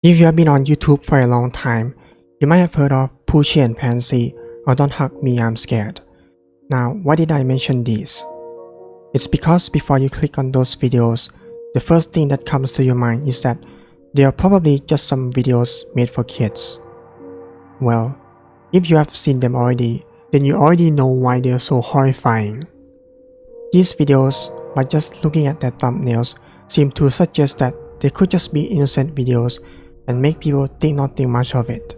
If you have been on YouTube for a long time, you might have heard of Pushy and Pansy or Don't Hug Me, I'm Scared. Now, why did I mention these? It's because before you click on those videos, the first thing that comes to your mind is that they are probably just some videos made for kids. Well, if you have seen them already, then you already know why they are so horrifying. These videos, by just looking at their thumbnails, seem to suggest that they could just be innocent videos and make people think nothing much of it.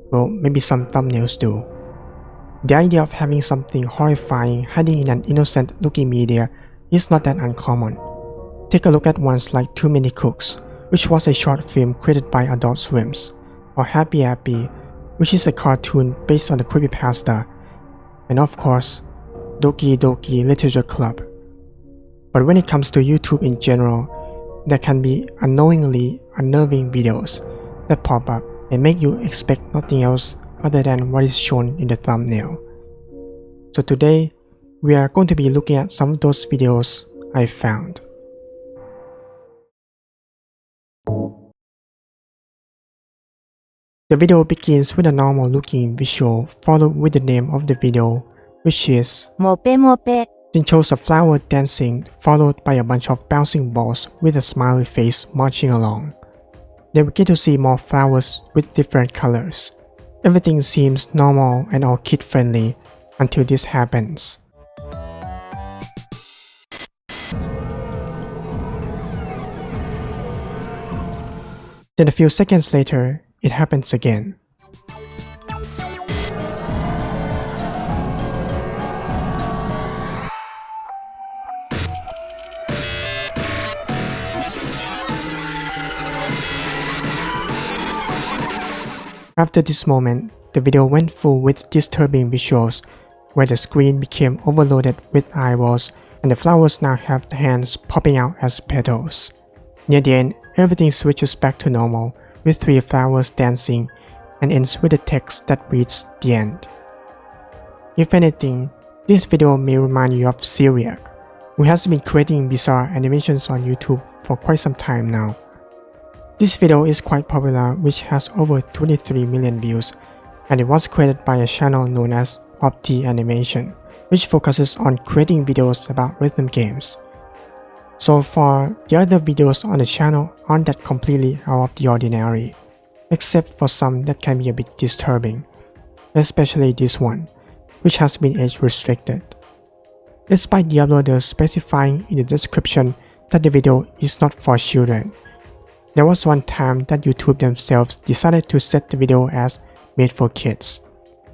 Well, maybe some thumbnails do. The idea of having something horrifying hiding in an innocent looking media is not that uncommon. Take a look at ones like Too Many Cooks, which was a short film created by Adult Swims, or Happy Happy, which is a cartoon based on the creepypasta, and of course, Doki Doki Literature Club. But when it comes to YouTube in general, there can be unknowingly unnerving videos that pop up and make you expect nothing else other than what is shown in the thumbnail. So today, we are going to be looking at some of those videos I found. The video begins with a normal looking visual followed with the name of the video, which is Mope Mope. Then shows a flower dancing followed by a bunch of bouncing balls with a smiley face marching along. Then we get to see more flowers with different colors. Everything seems normal and all kid friendly until this happens. Then a few seconds later, it happens again. After this moment, the video went full with disturbing visuals, where the screen became overloaded with eyeballs and the flowers now have hands popping out as petals. Near the end, everything switches back to normal, with 3 flowers dancing, and ends with a text that reads "The End." If anything, this video may remind you of Syriac, who has been creating bizarre animations on YouTube for quite some time now. This video is quite popular, which has over 23 million views, and it was created by a channel known as Opti Animation, which focuses on creating videos about rhythm games. So far, the other videos on the channel aren't that completely out of the ordinary, except for some that can be a bit disturbing, especially this one, which has been age restricted. Despite the uploader specifying in the description that the video is not for children, there was one time that YouTube themselves decided to set the video as made for kids,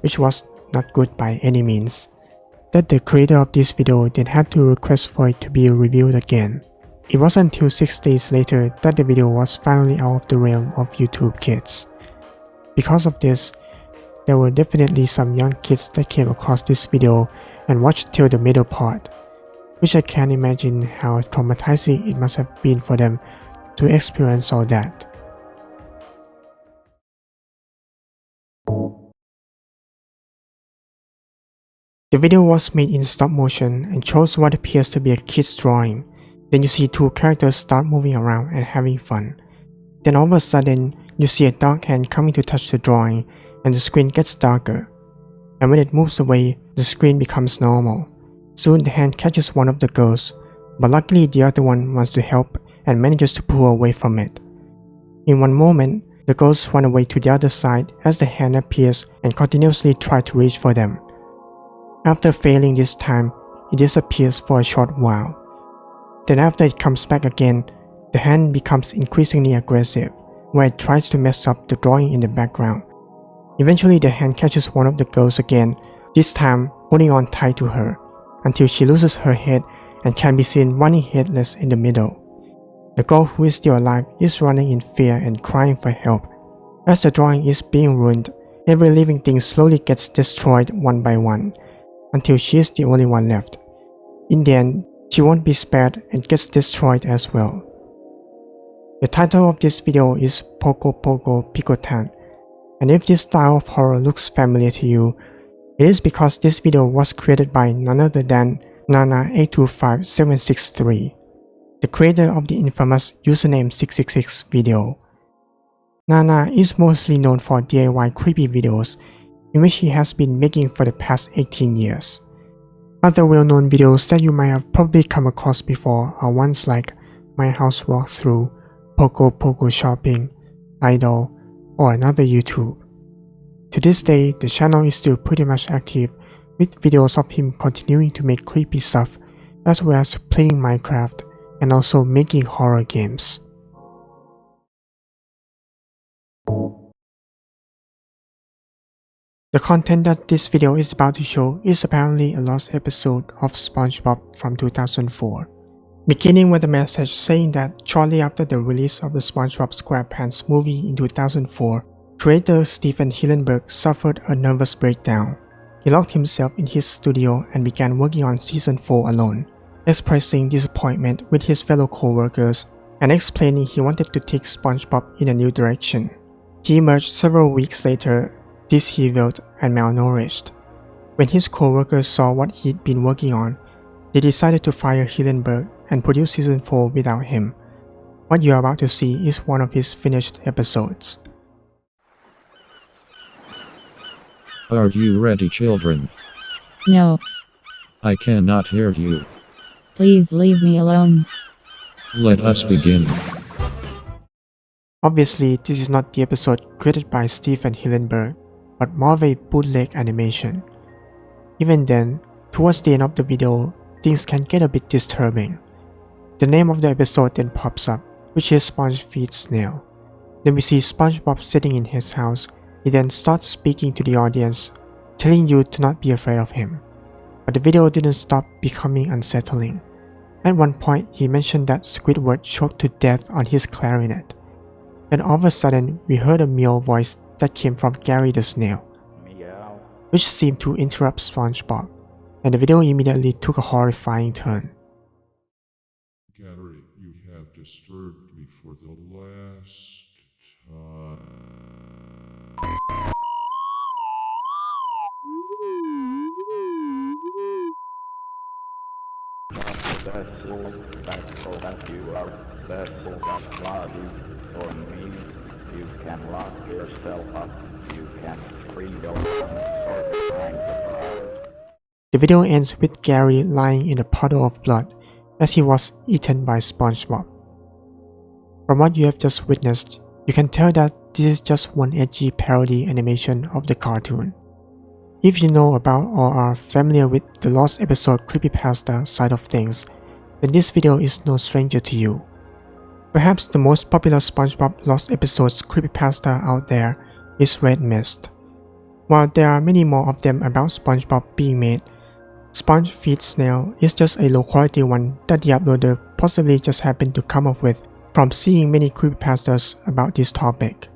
which was not good by any means. That the creator of this video then had to request for it to be reviewed again. It wasn't until 6 days later that the video was finally out of the realm of YouTube kids. Because of this, there were definitely some young kids that came across this video and watched till the middle part, which I can't imagine how traumatizing it must have been for them to experience all that. The video was made in stop motion and shows what appears to be a kid's drawing. Then you see 2 characters start moving around and having fun. Then all of a sudden, you see a dark hand coming to touch the drawing and the screen gets darker. And when it moves away, the screen becomes normal. Soon the hand catches one of the girls, but luckily the other one wants to help and manages to pull away from it. In one moment, the girls run away to the other side as the hand appears and continuously try to reach for them. After failing this time, it disappears for a short while. Then after it comes back again, the hand becomes increasingly aggressive, where it tries to mess up the drawing in the background. Eventually the hand catches one of the girls again, this time holding on tight to her, until she loses her head and can be seen running headless in the middle. The girl who is still alive is running in fear and crying for help. As the drawing is being ruined, every living thing slowly gets destroyed one by one, until she is the only one left. In the end, she won't be spared and gets destroyed as well. The title of this video is Poco Poco Picotan, and if this style of horror looks familiar to you, it is because this video was created by none other than Nana825763, the creator of the infamous username 666 video. Nana is mostly known for DIY creepy videos in which he has been making for the past 18 years. Other well-known videos that you might have probably come across before are ones like My House Walkthrough, Poco Poco Shopping, Idol, or another YouTube. To this day, the channel is still pretty much active with videos of him continuing to make creepy stuff as well as playing Minecraft and also making horror games. The content that this video is about to show is apparently a lost episode of SpongeBob from 2004. Beginning with a message saying that shortly after the release of the SpongeBob SquarePants movie in 2004, creator Steven Hillenburg suffered a nervous breakdown. He locked himself in his studio and began working on season 4 alone, expressing disappointment with his fellow co-workers and explaining he wanted to take SpongeBob in a new direction. He emerged several weeks later, disheveled and malnourished. When his co-workers saw what he'd been working on, they decided to fire Hillenburg and produce season 4 without him. What you're about to see is one of his finished episodes. Are you ready, children? No. I cannot hear you. Please leave me alone. Let us begin. Obviously, this is not the episode created by Steven Hillenburg, but more of a bootleg animation. Even then, towards the end of the video, things can get a bit disturbing. The name of the episode then pops up, which is Sponge Feeds Snail. Then we see SpongeBob sitting in his house. He then starts speaking to the audience, telling you to not be afraid of him. But the video didn't stop becoming unsettling. At one point, he mentioned that Squidward choked to death on his clarinet. Then all of a sudden, we heard a meow voice that came from Gary the Snail, which seemed to interrupt SpongeBob, and the video immediately took a horrifying turn. Gary, you have disturbed me for the last time. Vessel that you are, vessel that body for me. You can lock yourself up, you can free your The video ends with Gary lying in a puddle of blood as he was eaten by SpongeBob. From what you have just witnessed, you can tell that this is just one edgy parody animation of the cartoon. If you know about or are familiar with the lost episode creepypasta side of things, then this video is no stranger to you. Perhaps the most popular SpongeBob lost episodes creepypasta out there is Red Mist. While there are many more of them about SpongeBob being made, Sponge Feeds Snail is just a low quality one that the uploader possibly just happened to come up with from seeing many creepypastas about this topic.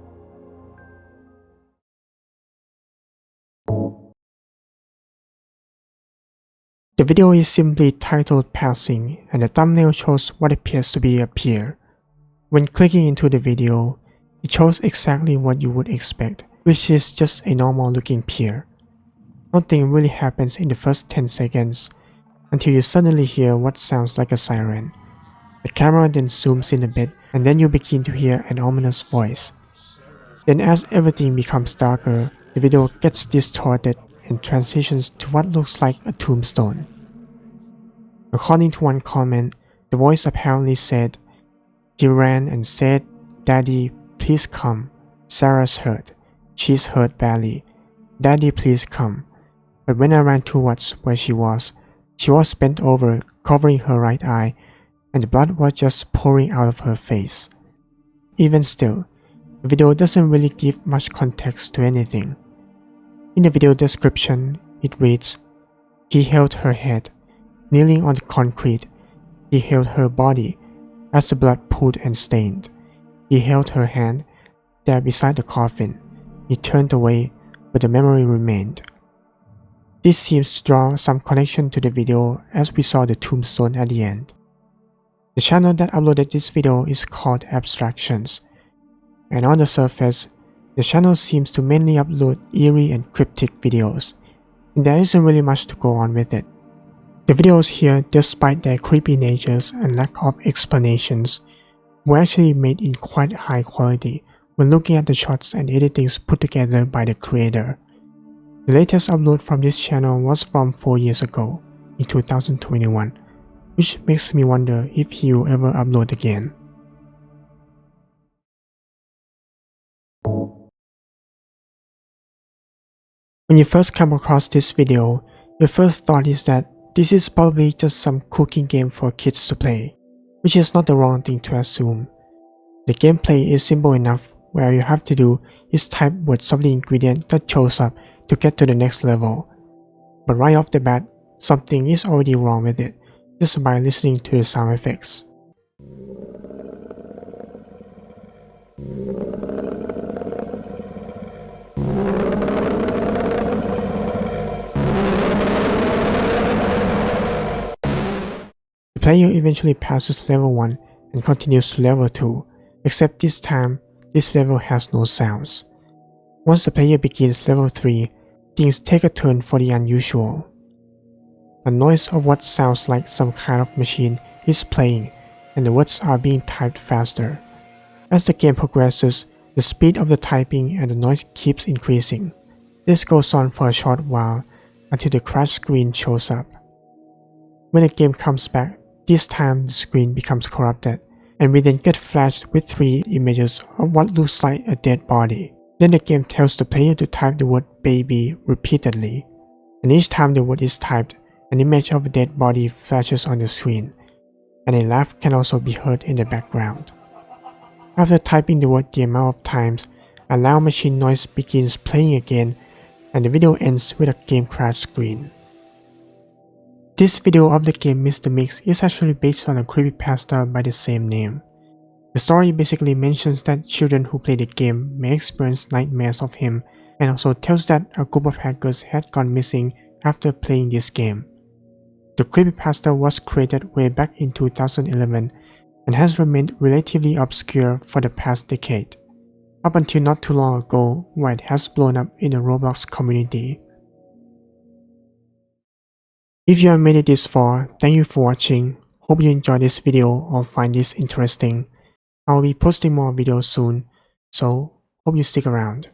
The video is simply titled Passing, and the thumbnail shows what appears to be a pier. When clicking into the video, it shows exactly what you would expect, which is just a normal looking pier. Nothing really happens in the first 10 seconds, until you suddenly hear what sounds like a siren. The camera then zooms in a bit, and then you begin to hear an ominous voice. Then as everything becomes darker, the video gets distorted and transitions to what looks like a tombstone. According to one comment, the voice apparently said, "He ran and said, 'Daddy, please come. Sarah's hurt. She's hurt badly. Daddy, please come.' But when I ran towards where she was bent over, covering her right eye, and the blood was just pouring out of her face." Even still, the video doesn't really give much context to anything. In the video description, it reads, "He held her head. Kneeling on the concrete, he held her body as the blood pooled and stained. He held her hand there beside the coffin. He turned away, but the memory remained." This seems to draw some connection to the video as we saw the tombstone at the end. The channel that uploaded this video is called Abstractions, and on the surface, the channel seems to mainly upload eerie and cryptic videos, and there isn't really much to go on with it. The videos here, despite their creepy natures and lack of explanations, were actually made in quite high quality, when looking at the shots and editings put together by the creator. The latest upload from this channel was from 4 years ago, in 2021, which makes me wonder if he will ever upload again. When you first come across this video, your first thought is that this is probably just some cooking game for kids to play, which is not the wrong thing to assume. The gameplay is simple enough where all you have to do is type words of the ingredient that shows up to get to the next level. But right off the bat, something is already wrong with it just by listening to the sound effects. The player eventually passes level 1 and continues to level 2, except this time, this level has no sounds. Once the player begins level 3, things take a turn for the unusual. The noise of what sounds like some kind of machine is playing, and the words are being typed faster. As the game progresses, the speed of the typing and the noise keeps increasing. This goes on for a short while until the crash screen shows up. When the game comes back, this time the screen becomes corrupted, and we then get flashed with 3 images of what looks like a dead body. Then the game tells the player to type the word baby repeatedly, and each time the word is typed, an image of a dead body flashes on the screen, and a laugh can also be heard in the background. After typing the word the amount of times, a loud machine noise begins playing again, and the video ends with a game crash screen. This video of the game Mr. Mix is actually based on a creepypasta by the same name. The story basically mentions that children who play the game may experience nightmares of him, and also tells that a group of hackers had gone missing after playing this game. The creepypasta was created way back in 2011 and has remained relatively obscure for the past decade, up until not too long ago where it has blown up in the Roblox community. If you have made it this far, thank you for watching. Hope you enjoyed this video or find this interesting. I will be posting more videos soon, so hope you stick around.